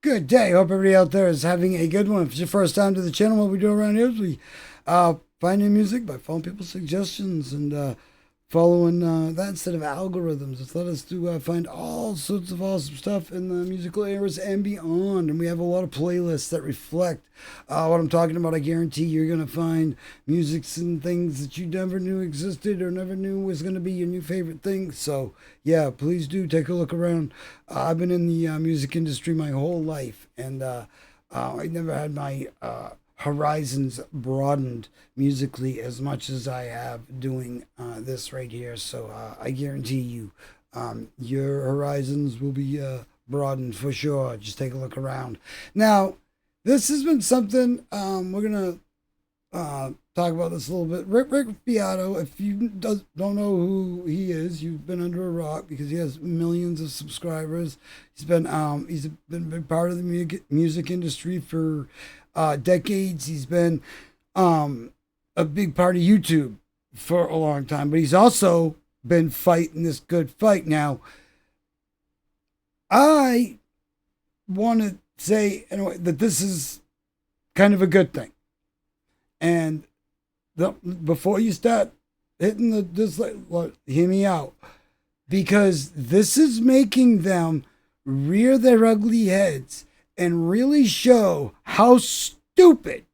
Good day. Hope everybody out there is having a good one. If it's your first time to the channel, what we do around here is we find new music by following people's suggestions and following that instead of algorithms. It's let us to find all sorts of awesome stuff in the musical eras and beyond. And we have a lot of playlists that reflect what I'm talking about. I guarantee you're going to find musics and things that you never knew existed or never knew was going to be your new favorite thing. So, yeah, please do take a look around. I've been in the music industry my whole life, and I never had my horizons broadened musically as much as I have doing this right here. So I guarantee you, your horizons will be broadened for sure. Just take a look around. Now, this has been something we're gonna talk about this a little bit. Rick Beato, if you don't know who he is, you've been under a rock because he has millions of subscribers. He's been a big part of the music industry for decades. He's been a big part of YouTube for a long time, but he's also been fighting this good fight. Now, I want to say anyway that this is kind of a good thing. And before you start hitting the dislike, hear me out, because this is making them rear their ugly heads and really show how stupid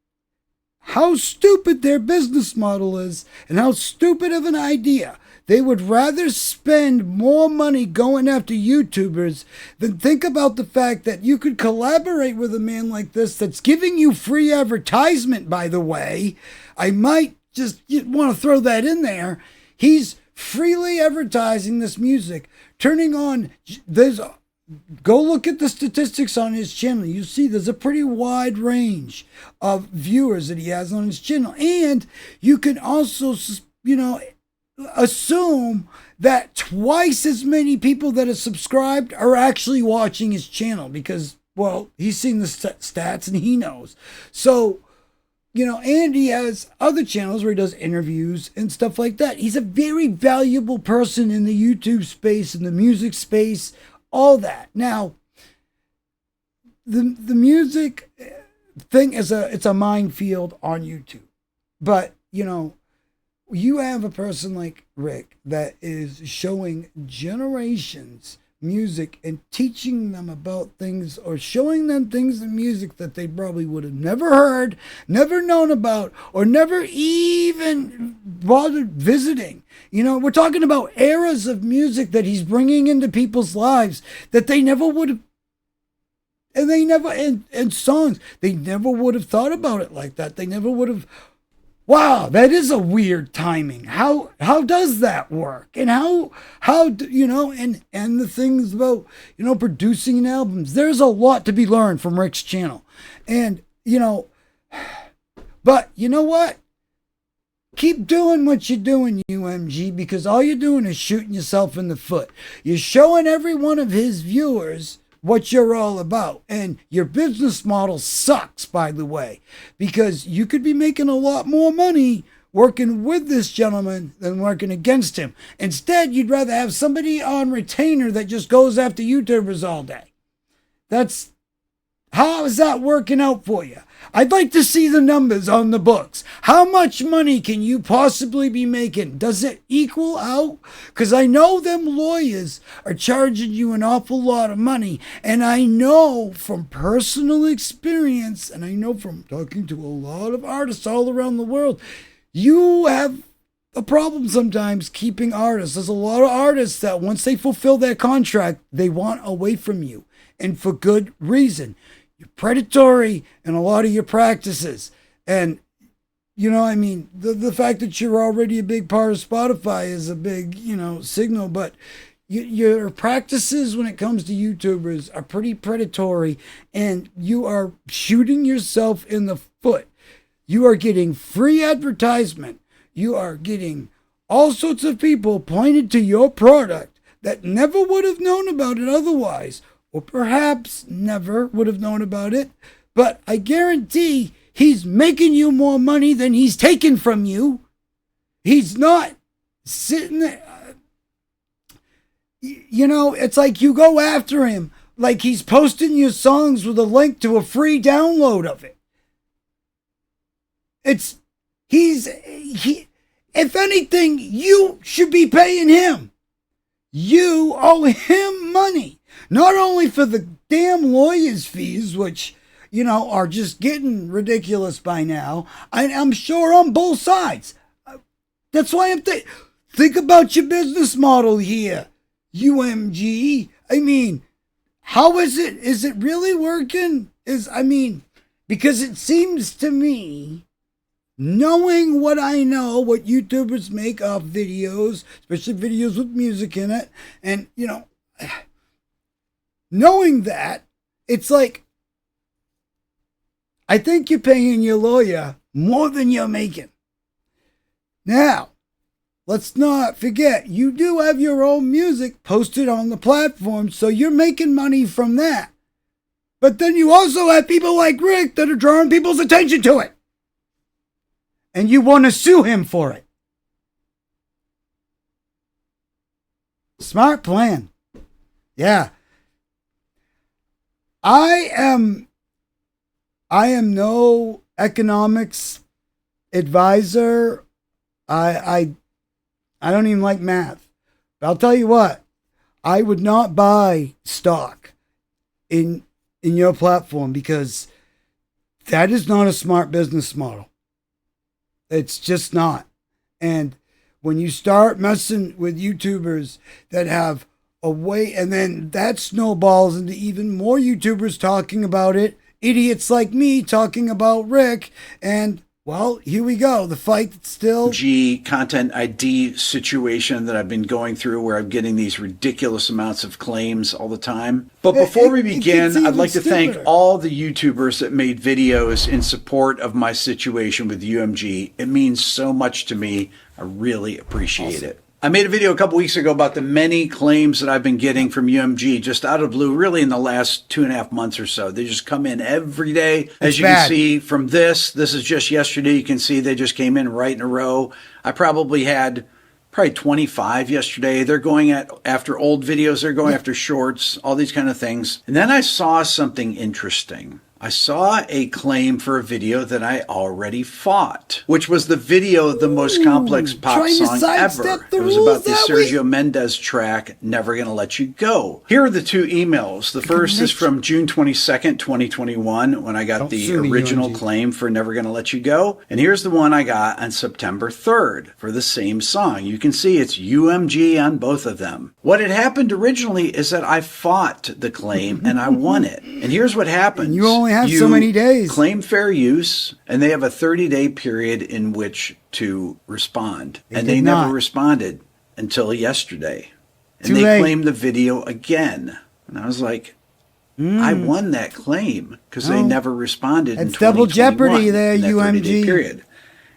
their business model is and how stupid of an idea. They would rather spend more money going after YouTubers than think about the fact that you could collaborate with a man like this that's giving you free advertisement, by the way. I might just want to throw that in there. He's freely advertising this music, turning on, go look at the statistics on his channel. You see there's a pretty wide range of viewers that he has on his channel. And you can also, assume that twice as many people that are subscribed are actually watching his channel because, well, he's seen the stats and he knows. So, and he has other channels where he does interviews and stuff like that. He's a very valuable person in the YouTube space, in the music space, all that. Now, the music thing it's a minefield on YouTube. But, you have a person like Rick that is showing generations music and teaching them about things or showing them things in music that they probably would have never heard, never known about, or never even bothered visiting. We're talking about eras of music that he's bringing into people's lives that they never would have, and songs, they never would have thought about it like that. They never would have. Wow, that is a weird timing. How does that work? And how and the things about, producing albums. There's a lot to be learned from Rick's channel. And, but you know what? Keep doing what you're doing, UMG, because all you're doing is shooting yourself in the foot. You're showing every one of his viewers what you're all about. And your business model sucks, by the way, because you could be making a lot more money working with this gentleman than working against him. Instead, you'd rather have somebody on retainer that just goes after YouTubers all day. How is that working out for you? I'd like to see the numbers on the books. How much money can you possibly be making? Does it equal out? Because I know them lawyers are charging you an awful lot of money. And I know from personal experience, and I know from talking to a lot of artists all around the world, you have a problem sometimes keeping artists. There's a lot of artists that once they fulfill their contract, they want away from you. And for good reason. You're predatory in a lot of your practices. And, the fact that you're already a big part of Spotify is a big, signal. But your practices when it comes to YouTubers are pretty predatory. And you are shooting yourself in the foot. You are getting free advertisement. You are getting all sorts of people pointed to your product that never would have known about it otherwise. Or perhaps never would have known about it. But I guarantee he's making you more money than he's taking from you. He's not sitting there. It's like you go after him like he's posting your songs with a link to a free download of it. If anything, you should be paying him. You owe him money. Not only for the damn lawyer's fees, which, you know, are just getting ridiculous by now. I'm sure on both sides. That's why think about your business model here, UMG. I mean, how is it? Is it really working? Because it seems to me, knowing what I know, what YouTubers make off videos, especially videos with music in it, and, you know, knowing that, it's like, I think you're paying your lawyer more than you're making. Now, let's not forget, you do have your own music posted on the platform, so you're making money from that. But then you also have people like Rick that are drawing people's attention to it. And you want to sue him for it. Smart plan. Yeah. I am no economics advisor. I don't even like math. But I'll tell you what, I would not buy stock in your platform because that is not a smart business model. It's just not. And when you start messing with YouTubers that have a way, and then that snowballs into even more YouTubers talking about it, idiots like me talking about Rick, and well, here we go. The fight still. Content ID situation that I've been going through where I'm getting these ridiculous amounts of claims all the time. But before we begin, I'd like to thank all the YouTubers that made videos in support of my situation with UMG. It means so much to me. I really appreciate it. I made a video a couple weeks ago about the many claims that I've been getting from UMG just out of the blue, really in the last 2.5 months or so. They just come in every day. As you can see from this is just yesterday. You can see they just came in right in a row. I probably had 25 yesterday. They're going after old videos. They're going after shorts, all these kind of things. And then I saw something interesting. I saw a claim for a video that I already fought, which was the video of the most complex pop song ever. It was about the Sergio Mendes track, Never Gonna Let You Go. Here are the two emails. The first is from June 22nd, 2021, when I got the original claim for Never Gonna Let You Go. And here's the one I got on September 3rd for the same song. You can see it's UMG on both of them. What had happened originally is that I fought the claim and I won it. And here's what happened. You only have so many days. Claim fair use, and they have a 30-day period in which to respond. And they never responded until yesterday. And they claimed the video again. And I was like, I won that claim because they never responded in 2021. It's double jeopardy there, UMG. 30-day period.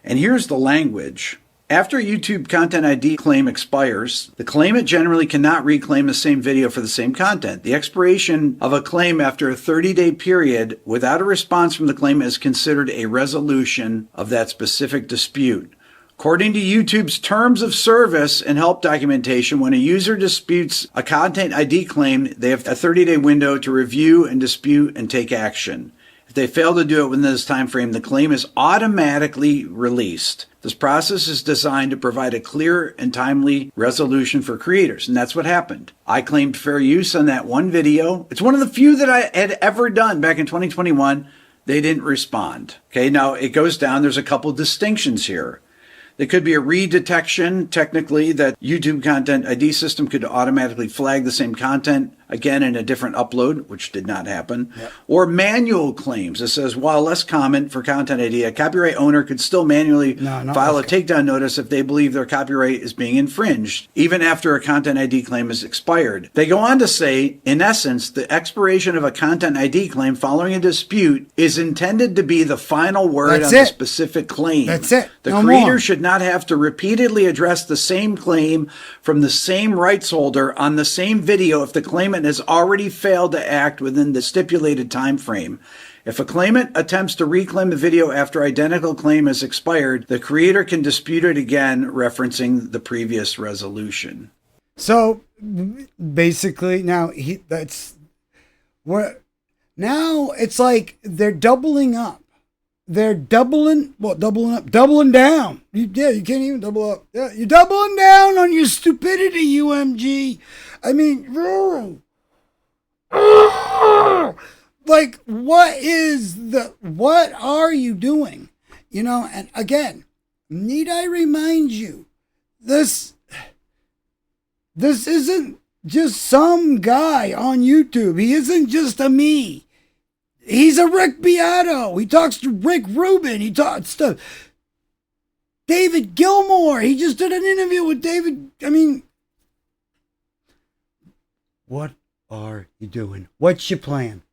And here's the language. After a YouTube Content ID claim expires, the claimant generally cannot reclaim the same video for the same content. The expiration of a claim after a 30-day period without a response from the claimant is considered a resolution of that specific dispute. According to YouTube's terms of service and help documentation, when a user disputes a Content ID claim, they have a 30-day window to review and dispute and take action. If they fail to do it within this time frame, the claim is automatically released. This process is designed to provide a clear and timely resolution for creators, and that's what happened. I claimed fair use on that one video. It's one of the few that I had ever done back in 2021. They didn't respond. Okay, now it goes down. There's a couple distinctions here. There could be a redetection, technically, that YouTube Content ID system could automatically flag the same content again in a different upload, which did not happen. Yep. Or manual claims. It says, while less common for Content ID, a copyright owner could still manually file a takedown notice if they believe their copyright is being infringed, even after a Content ID claim is expired. They go on to say, in essence, the expiration of a Content ID claim following a dispute is intended to be the final word on the specific claim. That's it. The creator should not have to repeatedly address the same claim from the same rights holder on the same video if the claimant has already failed to act within the stipulated time frame. If a claimant attempts to reclaim the video after identical claim has expired, the creator can dispute it again, referencing the previous resolution. So basically, now Now it's like they're doubling up. They're doubling up, doubling down. You can't even double up. Yeah, you're doubling down on your stupidity, UMG. I mean, like, what are you doing? And again, need I remind you, this isn't just some guy on YouTube. He isn't just a me. He's a Rick Beato. He talks to Rick Rubin. He talks to David Gilmour. He just did an interview with David. I mean, what are you doing? What's your plan?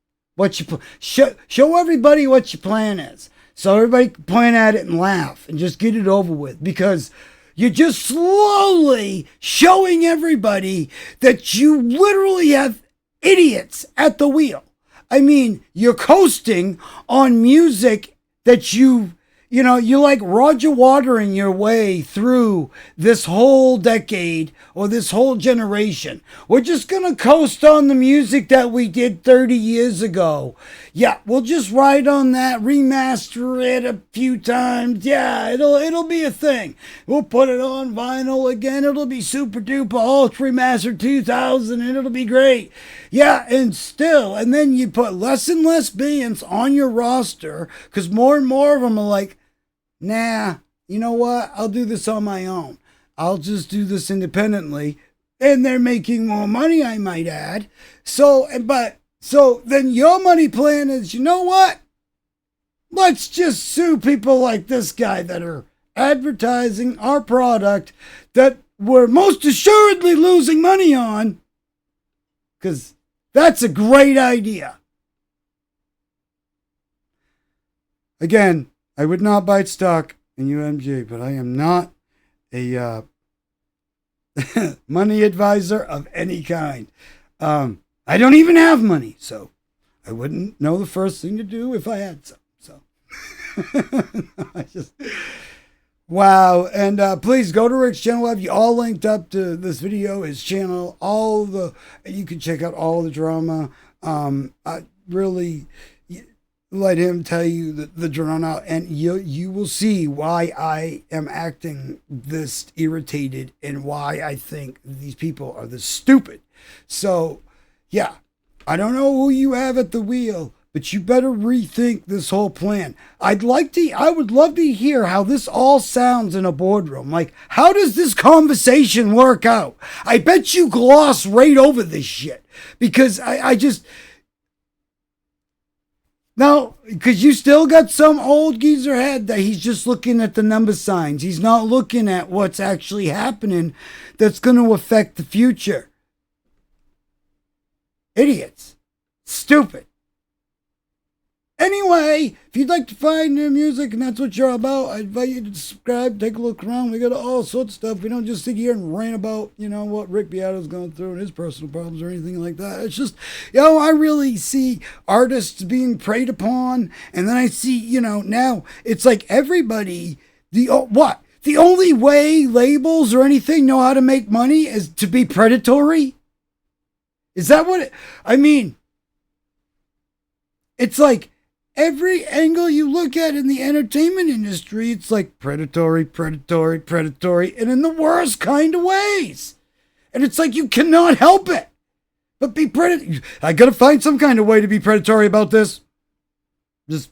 Show everybody what your plan is, so everybody can point at it and laugh and just get it over with, because you're just slowly showing everybody that you literally have idiots at the wheel. I mean, you're coasting on music that you're like Roger Watering your way through this whole decade or this whole generation. We're just going to coast on the music that we did 30 years ago. Yeah, we'll just ride on that, remaster it a few times. Yeah, it'll be a thing. We'll put it on vinyl again. It'll be super duper ultra remastered 2000 and it'll be great. Yeah, and then you put less and less bands on your roster because more and more of them are like, nah, you know what? I'll do this on my own. I'll just do this independently. And they're making more money, I might add. So then your money plan is, you know what? Let's just sue people like this guy that are advertising our product that we're most assuredly losing money on. Because that's a great idea. Again, I would not buy stock in UMG, but I am not a money advisor of any kind. I don't even have money, so I wouldn't know the first thing to do if I had some. So, wow. And please go to Rick's channel. We'll have you all linked up to this video, his channel, you can check out all the drama. I really let him tell you the drama, and you will see why I am acting this irritated and why I think these people are this stupid. So, yeah, I don't know who you have at the wheel, but you better rethink this whole plan. I would love to hear how this all sounds in a boardroom. Like, how does this conversation work out? I bet you gloss right over this shit, because I just... Now, because you still got some old geezer head that he's just looking at the number signs. He's not looking at what's actually happening that's going to affect the future. Idiots. Stupid. Anyway, if you'd like to find new music and that's what you're about, I invite you to subscribe, take a look around. We got all sorts of stuff. We don't just sit here and rant about, what Rick Beato's going through and his personal problems or anything like that. It's just, I really see artists being preyed upon. And then I see, now it's like everybody, the only way labels or anything know how to make money is to be predatory? Is that what I mean? It's like, every angle you look at in the entertainment industry, it's like predatory, and in the worst kind of ways. And it's like you cannot help it but be predatory. I gotta find some kind of way to be predatory about this. This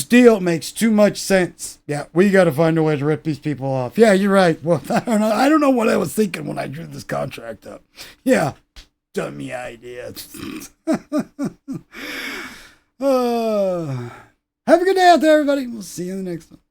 deal makes too much sense. Yeah, we gotta find a way to rip these people off. Yeah, you're right. Well, I don't know what I was thinking when I drew this contract up. Yeah, dummy idea. Have a good day out there, everybody. We'll see you in the next one.